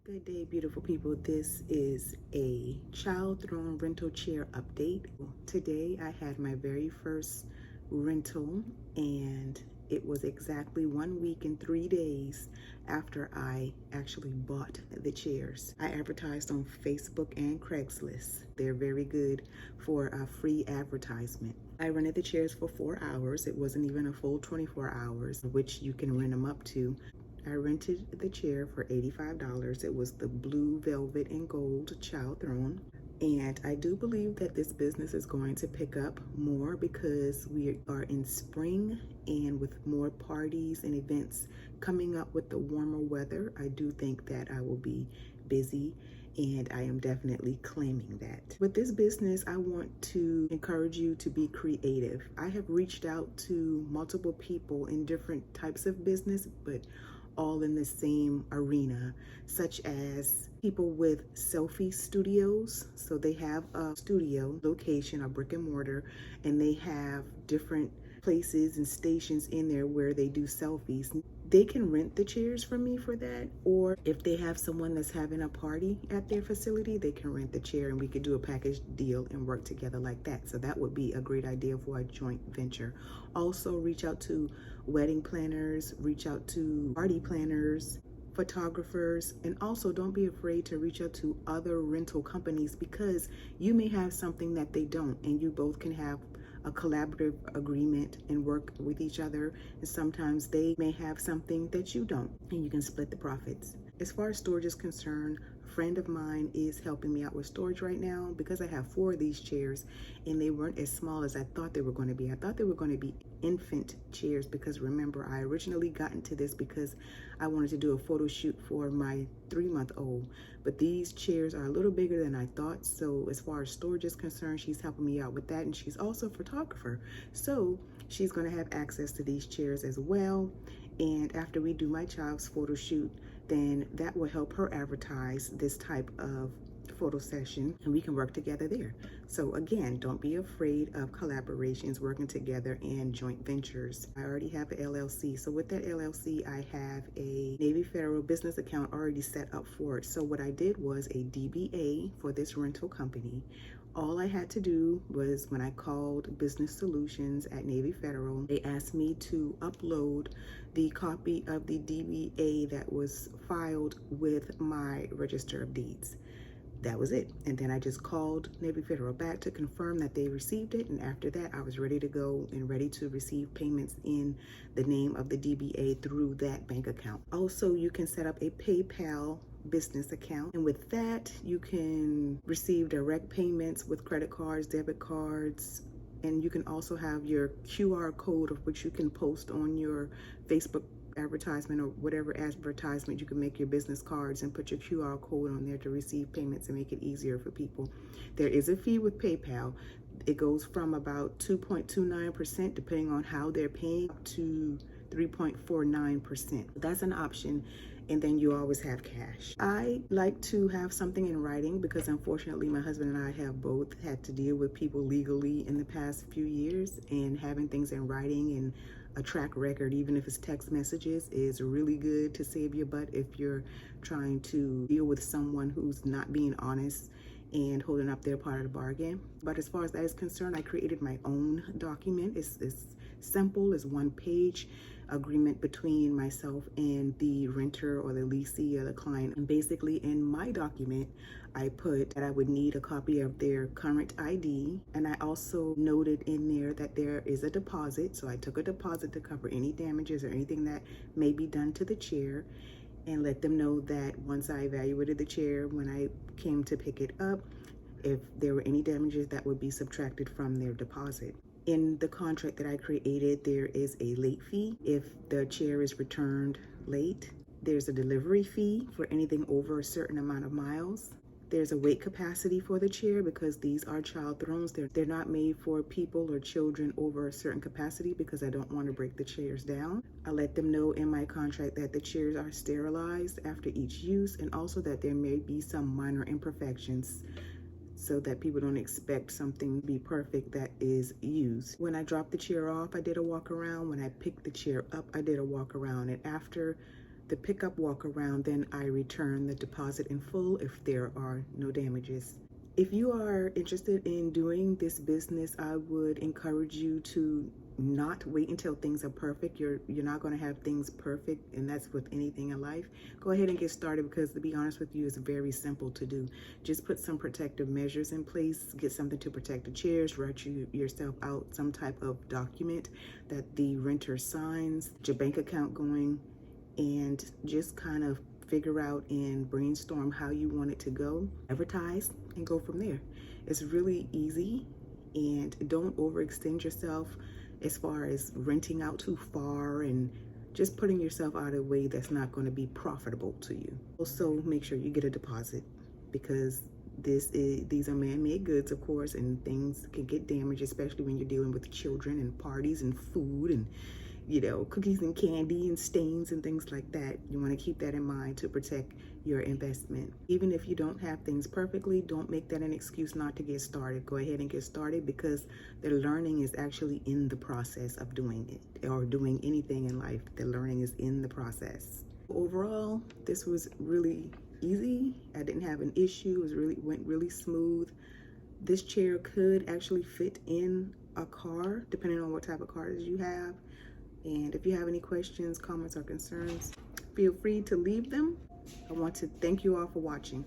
Good day, beautiful people. This is a Child Throne rental chair update. Today I had my very first rental, and it was exactly 1 week and 3 days after I actually bought the chairs. I advertised on Facebook and Craigslist. They're very good for a free advertisement. I rented the chairs for 4 hours. It wasn't even a full 24 hours, which you can rent them up to. I rented the chair for $85. It was the blue velvet and gold Child Throne. And I do believe that this business is going to pick up more because we are in spring, and with more parties and events coming up with the warmer weather, I do think that I will be busy, and I am definitely claiming that. With this business, I want to encourage you to be creative. I have reached out to multiple people in different types of business, but all in the same arena, such as people with selfie studios. So they have a studio location, a brick and mortar, and they have different places and stations in there where they do selfies. They can rent the chairs from me for that, or if they have someone that's having a party at their facility, they can rent the chair and we could do a package deal and work together like that. So that would be a great idea for a joint venture. Also, reach out to wedding planners, reach out to party planners, photographers, and also don't be afraid to reach out to other rental companies, because you may have something that they don't, and you both can have a collaborative agreement and work with each other. And sometimes they may have something that you don't, and you can split the profits. As far as storage is concerned, a friend of mine is helping me out with storage right now because I have 4 of these chairs and they weren't as small as I thought they were going to be. I thought they were going to be infant chairs because remember, I originally got into this because I wanted to do a photo shoot for my 3-month-old, but these chairs are a little bigger than I thought. So as far as storage is concerned, she's helping me out with that, and she's also a photographer, so she's going to have access to these chairs as well. And after we do my child's photo shoot, then that will help her advertise this type of photo session, and we can work together there. So again, don't be afraid of collaborations, working together, and joint ventures. I already have an LLC. So with that LLC, I have a Navy Federal business account already set up for it. So what I did was a DBA for this rental company. All I had to do was, when I called Business Solutions at Navy Federal, they asked me to upload the copy of the DBA that was filed with my Register of Deeds. That was it. And then I just called Navy Federal back to confirm that they received it. And after that, I was ready to go and ready to receive payments in the name of the DBA through that bank account. Also, you can set up a PayPal business account, and with that you can receive direct payments with credit cards, debit cards, and you can also have your QR code, of which you can post on your Facebook advertisement or whatever advertisement. You can make your business cards and put your QR code on there to receive payments and make it easier for people. There is a fee with PayPal. It goes from about 2.29%, depending on how they're paying, up to 3.49%. That's an option. And then you always have cash. I like to have something in writing because unfortunately my husband and I have both had to deal with people legally in the past few years, and having things in writing and a track record, even if it's text messages, is really good to save your butt if you're trying to deal with someone who's not being honest and holding up their part of the bargain. But as far as that is concerned, I created my own document. It's simple. It's 1-page agreement between myself and the renter or the leasee or the client. And basically in my document, I put that I would need a copy of their current ID. And I also noted in there that there is a deposit. So I took a deposit to cover any damages or anything that may be done to the chair, and let them know that once I evaluated the chair, when I came to pick it up, if there were any damages, that would be subtracted from their deposit. In the contract that I created, there is a late fee if the chair is returned late. There's a delivery fee for anything over a certain amount of miles. There's a weight capacity for the chair because these are Child Thrones. They're not made for people or children over a certain capacity because I don't want to break the chairs down. I let them know in my contract that the chairs are sterilized after each use, and also that there may be some minor imperfections, so that people don't expect something to be perfect that is used. When I dropped the chair off, I did a walk around. When I picked the chair up, I did a walk around. And after the pickup walk around, then I return the deposit in full if there are no damages. If you are interested in doing this business, I would encourage you to not wait until things are perfect. You're not going to have things perfect, and that's with anything in life. Go ahead and get started, because to be honest with you, it's very simple to do. Just put some protective measures in place, get something to protect the chairs, write yourself out some type of document that the renter signs, get your bank account going, and just kind of figure out and brainstorm how you want it to go, advertise, and go from there. It's really easy, and don't overextend yourself as far as renting out too far and just putting yourself out of a way that's not going to be profitable to you. Also, make sure you get a deposit, because these are man-made goods, of course, and things can get damaged, especially when you're dealing with children and parties and food and cookies and candy and stains and things like that. You want to keep that in mind to protect your investment. Even if you don't have things perfectly, don't make that an excuse not to get started. Go ahead and get started, because the learning is actually in the process of doing it, or doing anything in life. The learning is in the process. Overall, this was really easy. I didn't have an issue. Went really smooth. This chair could actually fit in a car, depending on what type of cars you have. And if you have any questions, comments, or concerns, feel free to leave them. I want to thank you all for watching.